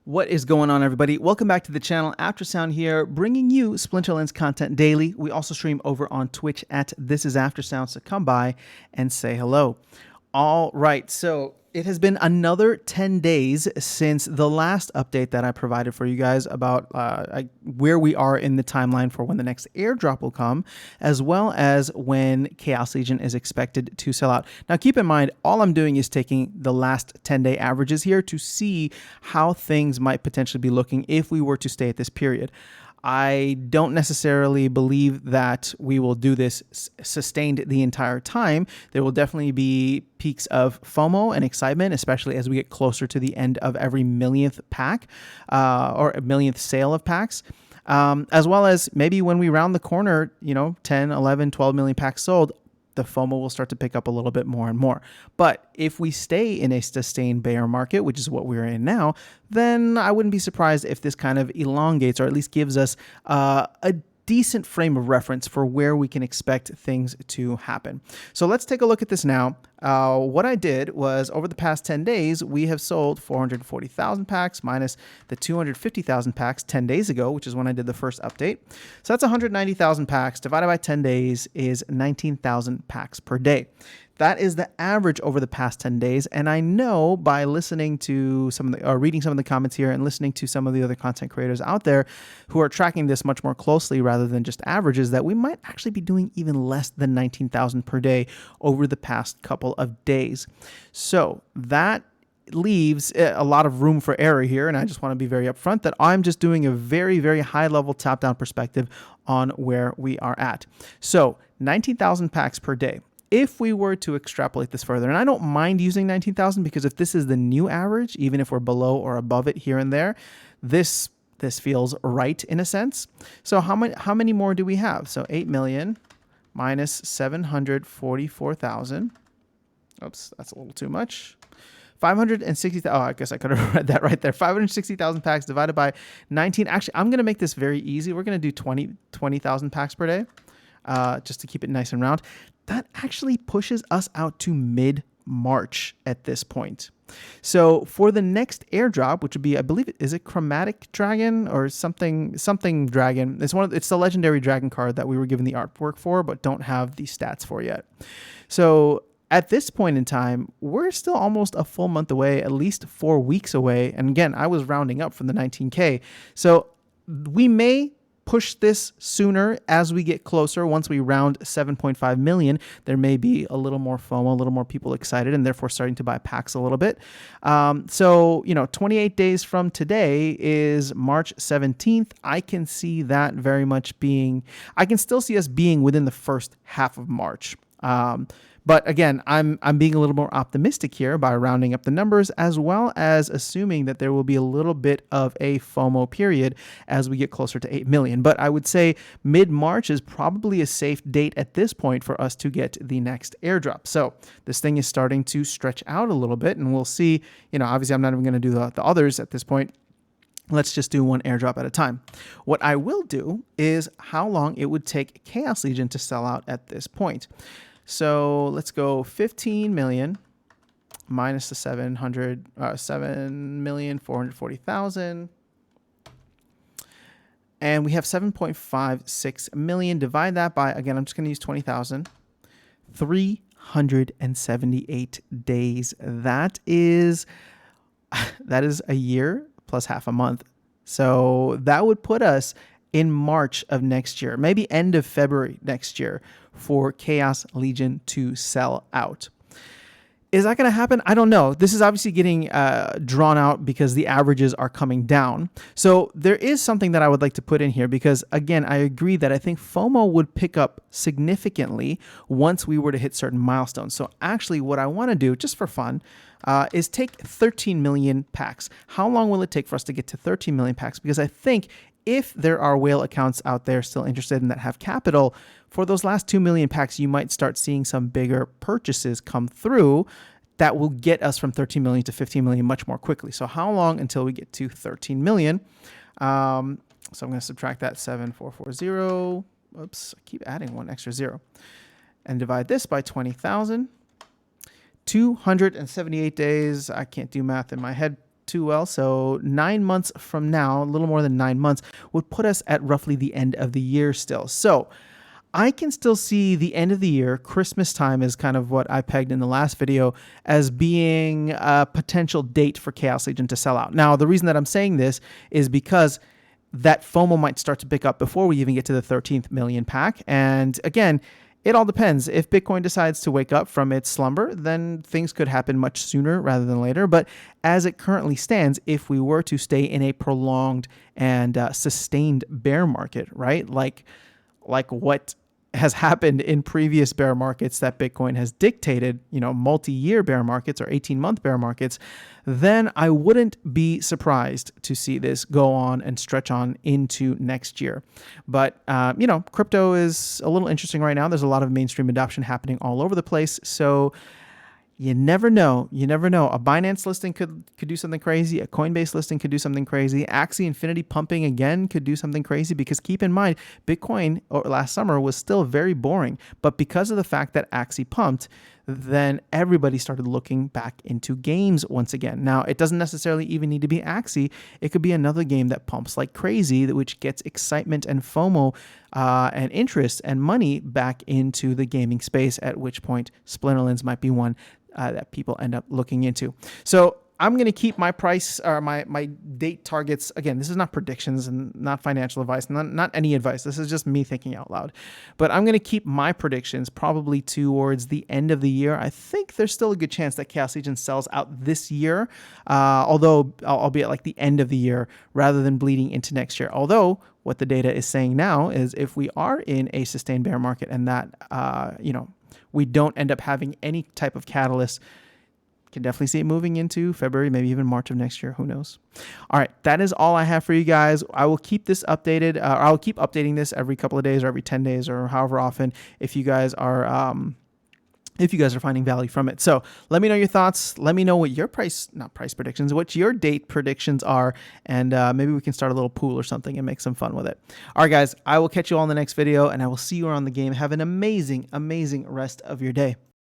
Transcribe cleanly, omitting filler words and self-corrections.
What is going on, everybody? Welcome back to the channel. Aftersound here, bringing you Splinterlands content daily. We also stream over on Twitch at This Is Aftersound, so come by and say hello. All right, so it has been another 10 days since the last update that I provided for you guys about where we are in the timeline for when the next airdrop will come, as well as when Chaos Legion is expected to sell out. Now, keep in mind, all I'm doing is taking the last 10-day averages here to see how things might potentially be looking if we were to stay at this period. I don't necessarily believe that we will do this sustained the entire time. There will definitely be peaks of FOMO and excitement, especially as we get closer to the end of every millionth pack or millionth sale of packs. As well as maybe when we round the corner, 10, 11, 12 million packs sold, the FOMO will start to pick up a little bit more and more. But if we stay in a sustained bear market, which is what we're in now, then I wouldn't be surprised if this kind of elongates or at least gives us a decent frame of reference for where we can expect things to happen. So let's take a look at this now. What I did was over the past 10 days, we have sold 440,000 packs minus the 250,000 packs 10 days ago, which is when I did the first update. So that's 190,000 packs divided by 10 days is 19,000 packs per day. That is the average over the past 10 days. And I know by listening to some of the, or reading some of the comments here and listening to some of the other content creators out there who are tracking this much more closely rather than just averages, that we might actually be doing even less than 19,000 per day over the past couple of days. So that leaves a lot of room for error here. And I just want to be very upfront that I'm just doing a very, very high level top down perspective on where we are at. So 19,000 packs per day. If we were to extrapolate this further, and I don't mind using 19,000 because if this is the new average, even if we're below or above it here and there, this feels right in a sense. So how many more do we have? So 8 million minus 744,000. Oops, that's a little too much. 560,000. Oh, I guess I could have read that right there. 560,000 packs divided by 19. Actually, I'm going to make this very easy. We're going to do 20,000 packs per day, just to keep it nice and round. That actually pushes us out to mid-March at this point. So for the next airdrop, which would be, I believe, is it Chromatic Dragon or something dragon? It's the legendary dragon card that we were given the artwork for, but don't have the stats for yet. So at this point in time, we're still almost a full month away, at least 4 weeks away. And again, I was rounding up from the 19K. So we may push this sooner as we get closer. Once we round 7.5 million, there may be a little more FOMO, a little more people excited, and therefore starting to buy packs a little bit. So 28 days from today is March 17th. I can see that very much being, I can still see us being within the first half of March. But again, I'm being a little more optimistic here by rounding up the numbers, as well as assuming that there will be a little bit of a FOMO period as we get closer to 8 million. But I would say mid-March is probably a safe date at this point for us to get the next airdrop. So this thing is starting to stretch out a little bit, and we'll see, obviously I'm not even going to do the others at this point. Let's just do one airdrop at a time. What I will do is how long it would take Chaos Legion to sell out at this point. So let's go 15 million minus the 7,440,000. And we have 7.56 million. Divide that by, again, I'm just going to use 20,000. 378 days. That is a year plus half a month. So that would put us in March of next year, maybe end of February next year, for Chaos Legion to sell out. Is that going to happen? I don't know. This is obviously getting drawn out because the averages are coming down. So there is something that I would like to put in here because, again, I agree that I think FOMO would pick up significantly once we were to hit certain milestones. So actually what I want to do, just for fun, is take 13 million packs. How long will it take for us to get to 13 million packs? Because I think if there are whale accounts out there still interested and that have capital, for those last 2 million packs, you might start seeing some bigger purchases come through that will get us from 13 million to 15 million much more quickly. So how long until we get to 13 million? So I'm going to subtract that 7,440. Oops, I keep adding one extra zero. And divide this by 20,000. 278 days. I can't do math in my head. too well. So 9 months from now, a little more than 9 months, would put us at roughly the end of the year still. So I can still see the end of the year, Christmas time is kind of what I pegged in the last video as being a potential date for Chaos Legion to sell out. Now, the reason that I'm saying this is because that FOMO might start to pick up before we even get to the 13th million pack. And again, it all depends. If Bitcoin decides to wake up from its slumber, then things could happen much sooner rather than later. But as it currently stands, if we were to stay in a prolonged and sustained bear market, right? Like what has happened in previous bear markets that Bitcoin has dictated, multi-year bear markets or 18-month bear markets, then I wouldn't be surprised to see this go on and stretch on into next year. But, crypto is a little interesting right now. There's a lot of mainstream adoption happening all over the place. So you never know. You never know. A Binance listing could do something crazy. A Coinbase listing could do something crazy. Axie Infinity pumping again could do something crazy, because keep in mind, Bitcoin last summer was still very boring. But because of the fact that Axie pumped, then everybody started looking back into games once again. Now, it doesn't necessarily even need to be Axie. It could be another game that pumps like crazy, which gets excitement and FOMO and interest and money back into the gaming space, at which point Splinterlands might be one that people end up looking into. So I'm going to keep my price or my date targets. Again, this is not predictions and not financial advice, not any advice. This is just me thinking out loud. But I'm going to keep my predictions probably towards the end of the year. I think there's still a good chance that Chaos Legion sells out this year, although I'll be at like the end of the year rather than bleeding into next year. Although what the data is saying now is if we are in a sustained bear market and that, we don't end up having any type of catalyst, can definitely see it moving into February, maybe even March of next year. Who knows? All right, that is all I have for you guys. I will keep this updated. I'll keep updating this every couple of days or every 10 days or however often if you guys are finding value from it. So let me know your thoughts. Let me know what your not price predictions, what your date predictions are. And maybe we can start a little pool or something and make some fun with it. All right, guys, I will catch you all in the next video and I will see you around the game. Have an amazing, amazing rest of your day.